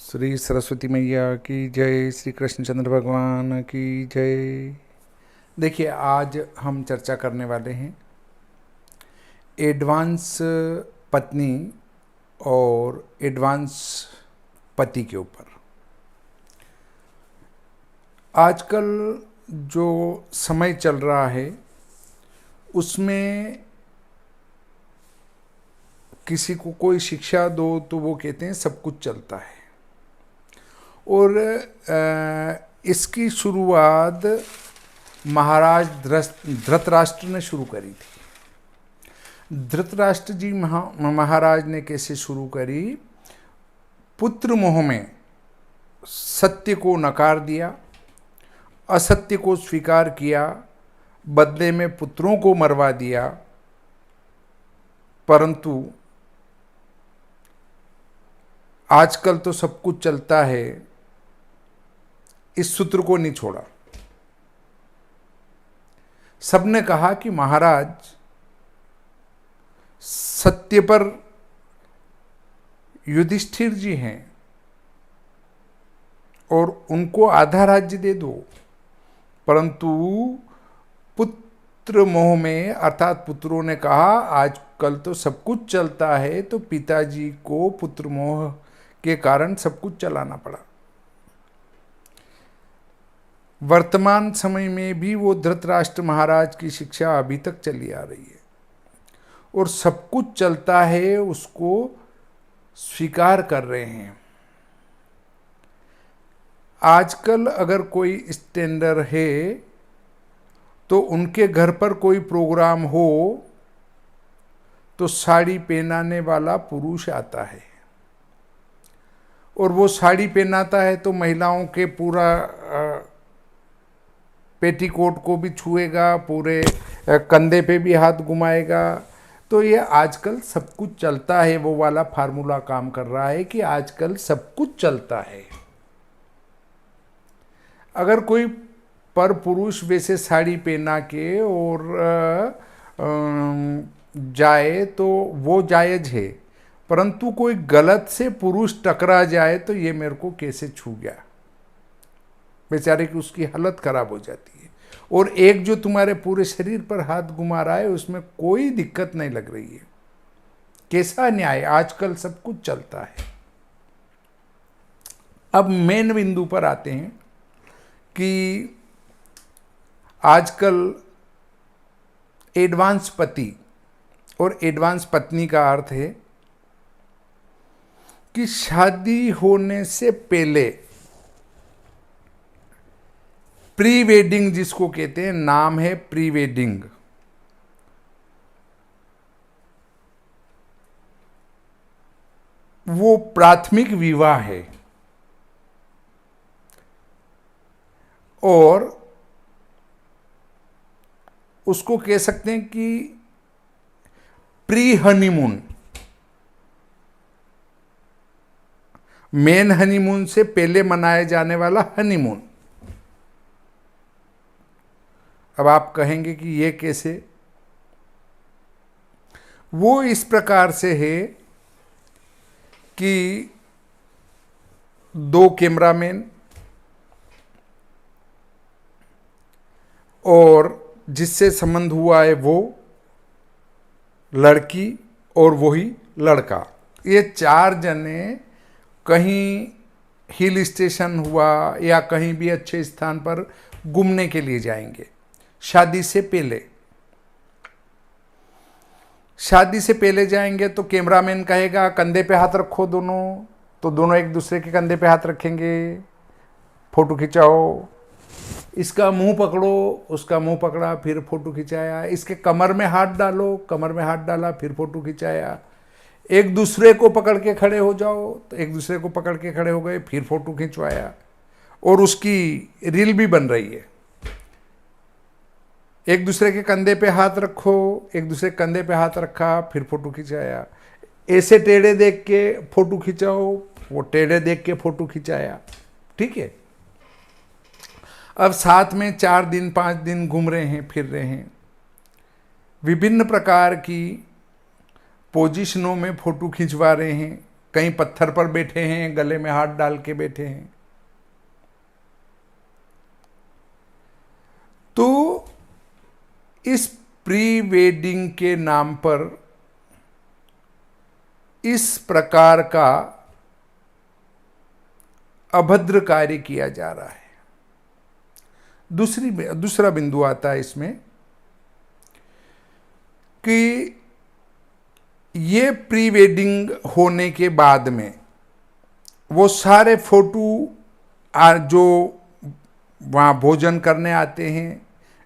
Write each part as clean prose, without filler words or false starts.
श्री सरस्वती मैया की जय, श्री कृष्णचंद्र भगवान की जय। देखिए, आज हम चर्चा करने वाले हैं एडवांस पत्नी और एडवांस पति के ऊपर। आजकल जो समय चल रहा है उसमें किसी को कोई शिक्षा दो तो वो कहते हैं सब कुछ चलता है। और इसकी शुरुआत महाराज धृतराष्ट्र ने शुरू करी थी। धृतराष्ट्र जी महाराज ने कैसे शुरू करी? पुत्र मोह में सत्य को नकार दिया, असत्य को स्वीकार किया, बदले में पुत्रों को मरवा दिया, परंतु आजकल तो सब कुछ चलता है, इस सूत्र को नहीं छोड़ा। सबने कहा कि महाराज सत्य पर युधिष्ठिर जी हैं और उनको आधा राज्य दे दो, परंतु पुत्र मोह में अर्थात पुत्रों ने कहा आजकल तो सब कुछ चलता है, तो पिताजी को पुत्र मोह के कारण सब कुछ चलाना पड़ा। वर्तमान समय में भी वो धृतराष्ट्र महाराज की शिक्षा अभी तक चली आ रही है और सब कुछ चलता है उसको स्वीकार कर रहे हैं। आजकल अगर कोई स्टैंडर है तो उनके घर पर कोई प्रोग्राम हो तो साड़ी पहनाने वाला पुरुष आता है और वो साड़ी पहनाता है तो महिलाओं के पूरा पेटीकोट को भी छुएगा, पूरे कंधे पे भी हाथ घुमाएगा। तो ये आजकल सब कुछ चलता है, वो वाला फार्मूला काम कर रहा है कि आजकल सब कुछ चलता है। अगर कोई पर पुरुष वैसे साड़ी पहना के और जाए तो वो जायज है, परंतु कोई गलत से पुरुष टकरा जाए तो ये मेरे को कैसे छू गया, बेचारे की उसकी हालत खराब हो जाती है। और एक जो तुम्हारे पूरे शरीर पर हाथ घुमा रहा है उसमें कोई दिक्कत नहीं लग रही है, कैसा न्याय? आजकल सब कुछ चलता है। अब मेन बिंदु पर आते हैं कि आजकल एडवांस पति और एडवांस पत्नी का अर्थ है कि शादी होने से पहले प्री वेडिंग जिसको कहते हैं, नाम है प्री वेडिंग। वो प्राथमिक विवाह है और उसको कह सकते हैं कि प्री हनीमून। मेन हनीमून से पहले मनाया जाने वाला हनीमून। अब आप कहेंगे कि ये कैसे? वो इस प्रकार से है कि दो कैमरामैन और जिससे संबंध हुआ है वो लड़की और वही लड़का, ये चार जने कहीं हिल स्टेशन हुआ या कहीं भी अच्छे स्थान पर घूमने के लिए जाएंगे। शादी से पहले जाएंगे तो कैमरामैन कहेगा कंधे पे हाथ रखो दोनों, तो दोनों एक दूसरे के कंधे पे हाथ रखेंगे, फोटो खिंचाओ। इसका मुंह पकड़ो, उसका मुंह पकड़ा, फिर फोटो खिंचाया। इसके कमर में हाथ डालो, कमर में हाथ डाला, फिर फोटो खिंचाया। एक दूसरे को पकड़ के खड़े हो जाओ, तो एक दूसरे को पकड़ के खड़े हो गए, फिर फोटो खिंचवाया और उसकी रील भी बन रही है। एक दूसरे के कंधे पे हाथ रखो, एक दूसरे के कंधे पे हाथ रखा, फिर फोटो खिंचाया। ऐसे टेढ़े देख के फोटो खिंचाओ, वो टेढ़े देख के फोटो खिंचाया। ठीक है। अब साथ में 4 दिन 5 दिन घूम रहे हैं, फिर रहे हैं, विभिन्न प्रकार की पोजीशनों में फोटो खिंचवा रहे हैं, कहीं पत्थर पर बैठे हैं, गले में हाथ डाल के बैठे हैं। तो इस प्री वेडिंग के नाम पर इस प्रकार का अभद्र कार्य किया जा रहा है। दूसरा बिंदु आता है इसमें कि ये प्री वेडिंग होने के बाद में वो सारे फोटो जो वहाँ भोजन करने आते हैं,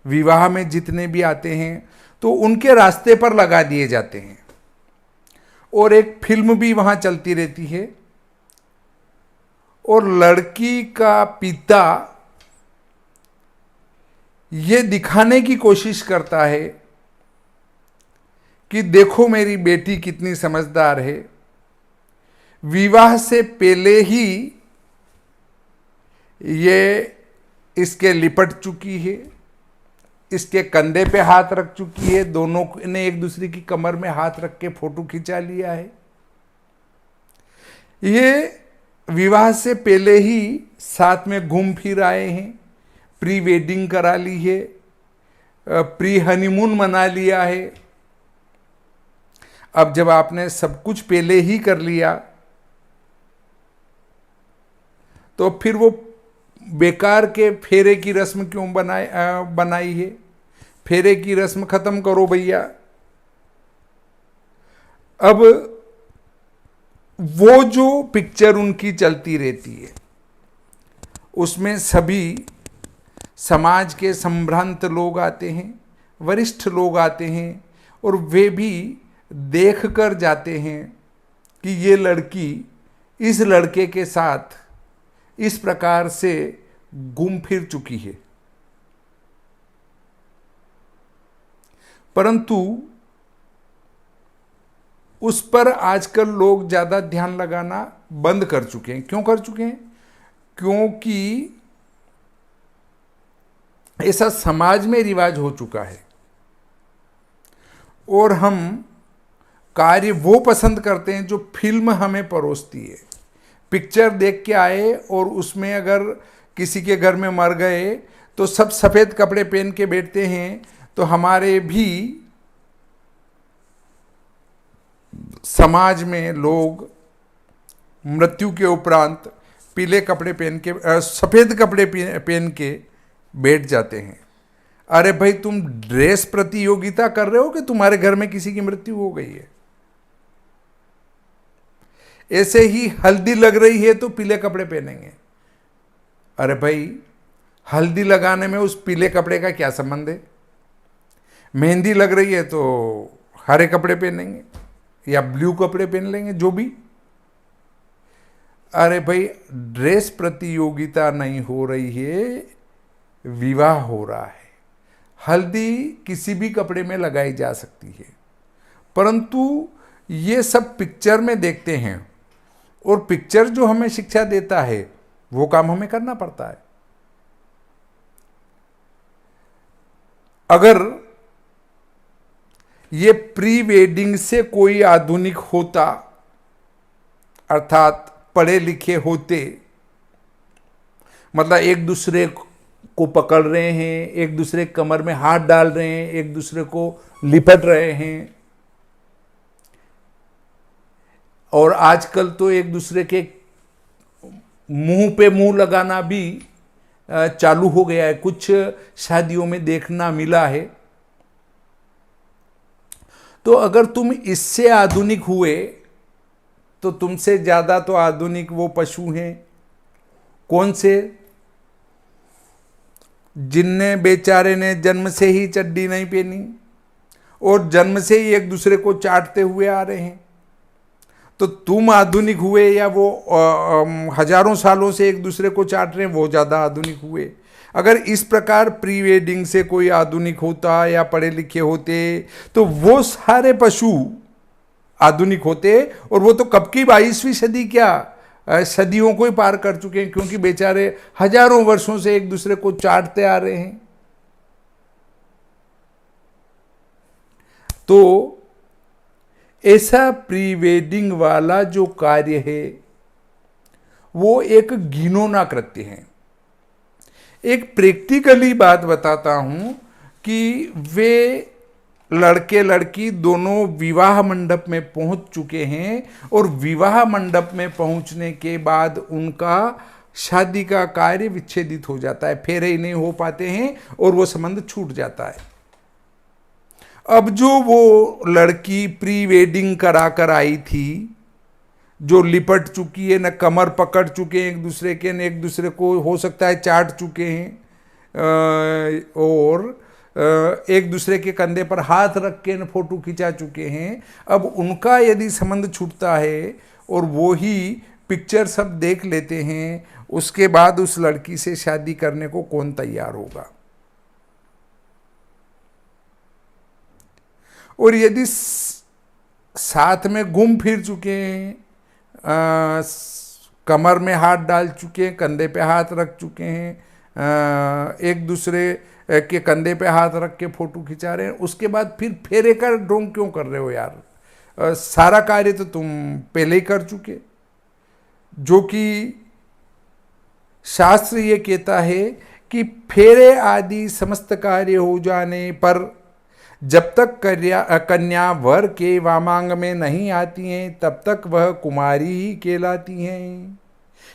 विवाह में जितने भी आते हैं, तो उनके रास्ते पर लगा दिए जाते हैं और एक फिल्म भी वहाँ चलती रहती है। और लड़की का पिता ये दिखाने की कोशिश करता है कि देखो मेरी बेटी कितनी समझदार है, विवाह से पहले ही ये इसके लिपट चुकी है, इसके कंधे पे हाथ रख चुकी है, दोनों ने एक दूसरे की कमर में हाथ रख के फोटो खिंचा लिया है। ये विवाह से पहले ही साथ में घूम फिर आए हैं, प्री वेडिंग करा ली है, प्री हनीमून मना लिया है। अब जब आपने सब कुछ पहले ही कर लिया तो फिर वो बेकार के फेरे की रस्म क्यों बनाई है? फेरे की रस्म खत्म करो भैया। अब वो जो पिक्चर उनकी चलती रहती है उसमें सभी समाज के संभ्रांत लोग आते हैं, वरिष्ठ लोग आते हैं और वे भी देख कर जाते हैं कि ये लड़की इस लड़के के साथ इस प्रकार से घूम फिर चुकी है। परंतु उस पर आजकल लोग ज़्यादा ध्यान लगाना बंद कर चुके हैं। क्यों कर चुके हैं? क्योंकि ऐसा समाज में रिवाज हो चुका है और हम कार्य वो पसंद करते हैं जो फिल्म हमें परोसती है। पिक्चर देख के आए और उसमें अगर किसी के घर में मर गए तो सब सफ़ेद कपड़े पहन के बैठते हैं, तो हमारे भी समाज में लोग मृत्यु के उपरांत पीले कपड़े पहन के सफ़ेद कपड़े पहन के बैठ जाते हैं। अरे भाई, तुम ड्रेस प्रतियोगिता कर रहे हो कि तुम्हारे घर में किसी की मृत्यु हो गई है? ऐसे ही हल्दी लग रही है तो पीले कपड़े पहनेंगे। अरे भाई, हल्दी लगाने में उस पीले कपड़े का क्या संबंध है? मेहंदी लग रही है तो हरे कपड़े पहनेंगे या ब्लू कपड़े पहन लेंगे, जो भी। अरे भाई, ड्रेस प्रतियोगिता नहीं हो रही है, विवाह हो रहा है। हल्दी किसी भी कपड़े में लगाई जा सकती है, परंतु ये सब पिक्चर में देखते हैं और पिक्चर जो हमें शिक्षा देता है वो काम हमें करना पड़ता है। अगर ये प्री वेडिंग से कोई आधुनिक होता, अर्थात पढ़े लिखे होते, मतलब एक दूसरे को पकड़ रहे हैं, एक दूसरे कमर में हाथ डाल रहे हैं, एक दूसरे को लिपट रहे हैं, और आजकल तो एक दूसरे के मुंह पे मुंह लगाना भी चालू हो गया है, कुछ शादियों में देखना मिला है। तो अगर तुम इससे आधुनिक हुए तो तुमसे ज़्यादा तो आधुनिक वो पशु हैं। कौन से? जिनने बेचारे ने जन्म से ही चड्डी नहीं पहनी और जन्म से ही एक दूसरे को चाटते हुए आ रहे हैं। तो तुम आधुनिक हुए या वो हजारों सालों से एक दूसरे को चाट रहे हैं, वो ज़्यादा आधुनिक हुए? अगर इस प्रकार प्री वेडिंग से कोई आधुनिक होता या पढ़े लिखे होते तो वो सारे पशु आधुनिक होते, और वो तो कब की 22वीं सदी क्या सदियों को ही पार कर चुके हैं, क्योंकि बेचारे हजारों वर्षों से एक दूसरे को चाटते आ रहे हैं। तो ऐसा प्री वेडिंग वाला जो कार्य है वो एक घिनौना कृत्य है। एक प्रैक्टिकली बात बताता हूं कि वे लड़के लड़की दोनों विवाह मंडप में पहुंच चुके हैं और विवाह मंडप में पहुंचने के बाद उनका शादी का कार्य विच्छेदित हो जाता है, फेरे ही नहीं हो पाते हैं और वो संबंध छूट जाता है। अब जो वो लड़की प्री वेडिंग करा कर आई थी, जो लिपट चुकी है, न कमर पकड़ चुके हैं एक दूसरे के, न एक दूसरे को हो सकता है चाट चुके हैं, और एक दूसरे के कंधे पर हाथ रख के न फोटो खिंचा चुके हैं। अब उनका यदि संबंध छूटता है और वो ही पिक्चर सब देख लेते हैं, उसके बाद उस लड़की से शादी करने को कौन तैयार होगा? और यदि साथ में घूम फिर चुके हैं, कमर में हाथ डाल चुके हैं, कंधे पे हाथ रख चुके हैं, एक दूसरे के कंधे पे हाथ रख के फोटो खिंचा रहे हैं, उसके बाद फिर फेरे का ढोंग क्यों कर रहे हो यार? सारा कार्य तो तुम पहले ही कर चुके। जो कि शास्त्र ये कहता है कि फेरे आदि समस्त कार्य हो जाने पर जब तक कन्या वर के वामांग में नहीं आती हैं तब तक वह कुमारी ही कहलाती हैं।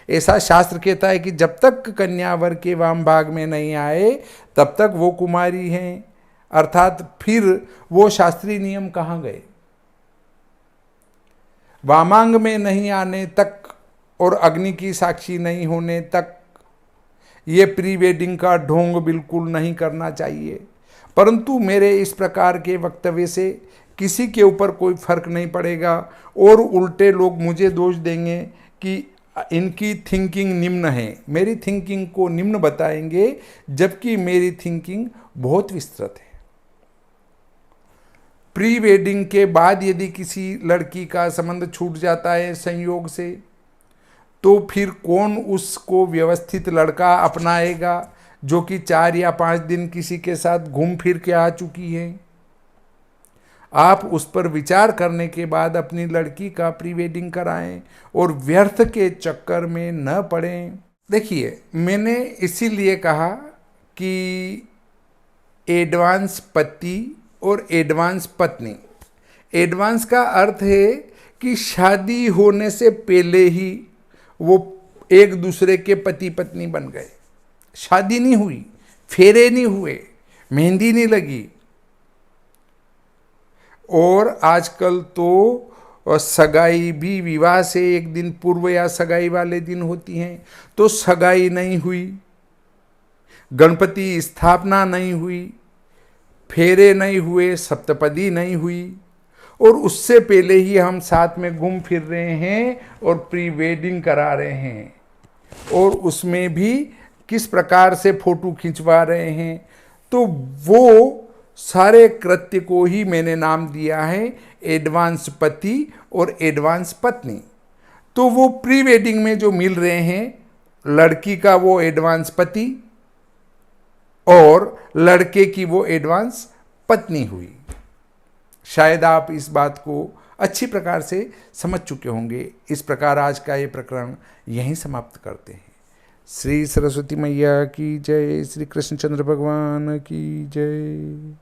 ऐसा शास्त्र कहता है कि जब तक कन्या वर के वाम भाग में नहीं आए तब तक वो कुमारी हैं। अर्थात फिर वो शास्त्रीय नियम कहाँ गए? वामांग में नहीं आने तक और अग्नि की साक्षी नहीं होने तक ये प्री वेडिंग का ढोंग बिल्कुल नहीं करना चाहिए। परंतु मेरे इस प्रकार के वक्तव्य से किसी के ऊपर कोई फर्क नहीं पड़ेगा और उल्टे लोग मुझे दोष देंगे कि इनकी थिंकिंग निम्न है। मेरी थिंकिंग को निम्न बताएंगे, जबकि मेरी थिंकिंग बहुत विस्तृत है। प्री वेडिंग के बाद यदि किसी लड़की का संबंध छूट जाता है संयोग से, तो फिर कौन उसको व्यवस्थित लड़का अपनाएगा जो कि 4 या 5 दिन किसी के साथ घूम फिर के आ चुकी है? आप उस पर विचार करने के बाद अपनी लड़की का प्री वेडिंग कराएं और व्यर्थ के चक्कर में न पड़ें। देखिए, मैंने इसीलिए कहा कि एडवांस पति और एडवांस पत्नी। एडवांस का अर्थ है कि शादी होने से पहले ही वो एक दूसरे के पति पत्नी बन गए। शादी नहीं हुई, फेरे नहीं हुए, मेहंदी नहीं लगी। और आजकल तो सगाई भी विवाह से एक दिन पूर्व या सगाई वाले दिन होती हैं, तो सगाई नहीं हुई, गणपति स्थापना नहीं हुई, फेरे नहीं हुए, सप्तपदी नहीं हुई, और उससे पहले ही हम साथ में घूम फिर रहे हैं और प्री वेडिंग करा रहे हैं, और उसमें भी किस प्रकार से फोटो खिंचवा रहे हैं। तो वो सारे कृत्य को ही मैंने नाम दिया है एडवांस पति और एडवांस पत्नी। तो वो प्री वेडिंग में जो मिल रहे हैं, लड़की का वो एडवांस पति और लड़के की वो एडवांस पत्नी हुई। शायद आप इस बात को अच्छी प्रकार से समझ चुके होंगे। इस प्रकार आज का ये प्रकरण यहीं समाप्त करते हैं। श्री सरस्वती मैया की जय, श्री कृष्णचंद्र भगवान की जय।